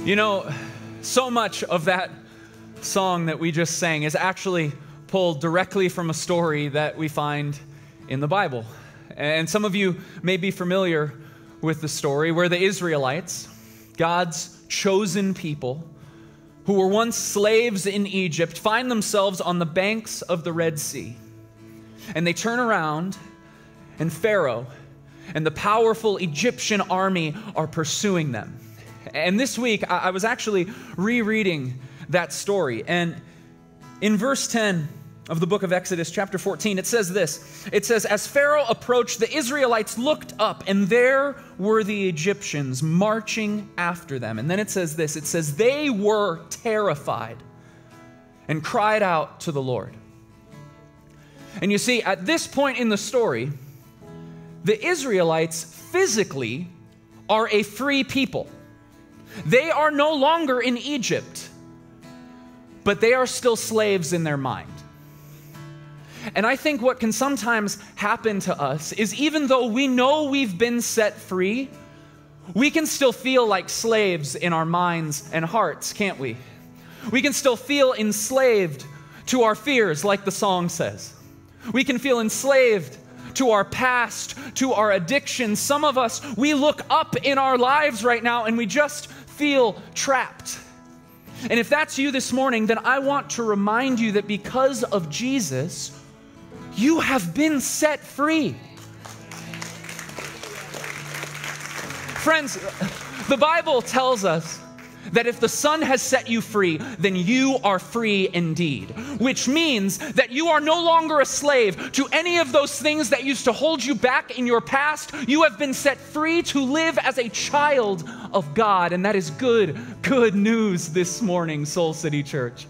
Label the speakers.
Speaker 1: You know, so much of that song that we just sang is actually pulled directly from a story that we find in the Bible. And some of you may be familiar with the story where the Israelites, God's chosen people, who were once slaves in Egypt, find themselves on the banks of the Red Sea. And they turn around, and Pharaoh and the powerful Egyptian army are pursuing them. And this week, I was actually rereading that story. And in verse 10 of the book of Exodus, chapter 14, it says this. It says, "As Pharaoh approached, the Israelites looked up, and there were the Egyptians marching after them." And then it says this. It says, "They were terrified and cried out to the Lord." And you see, at this point in the story, the Israelites physically are a free people. They are no longer in Egypt, but they are still slaves in their mind. And I think what can sometimes happen to us is even though we know we've been set free, we can still feel like slaves in our minds and hearts, can't we? We can still feel enslaved to our fears, like the song says. We can feel enslaved to our past, to our addictions. Some of us, we look up in our lives right now and we just feel trapped. And if that's you this morning, then I want to remind you that because of Jesus, you have been set free. Friends, the Bible tells us that if the Son has set you free, then you are free indeed. Which means that you are no longer a slave to any of those things that used to hold you back in your past. You have been set free to live as a child of God. And that is good news this morning, Soul City Church.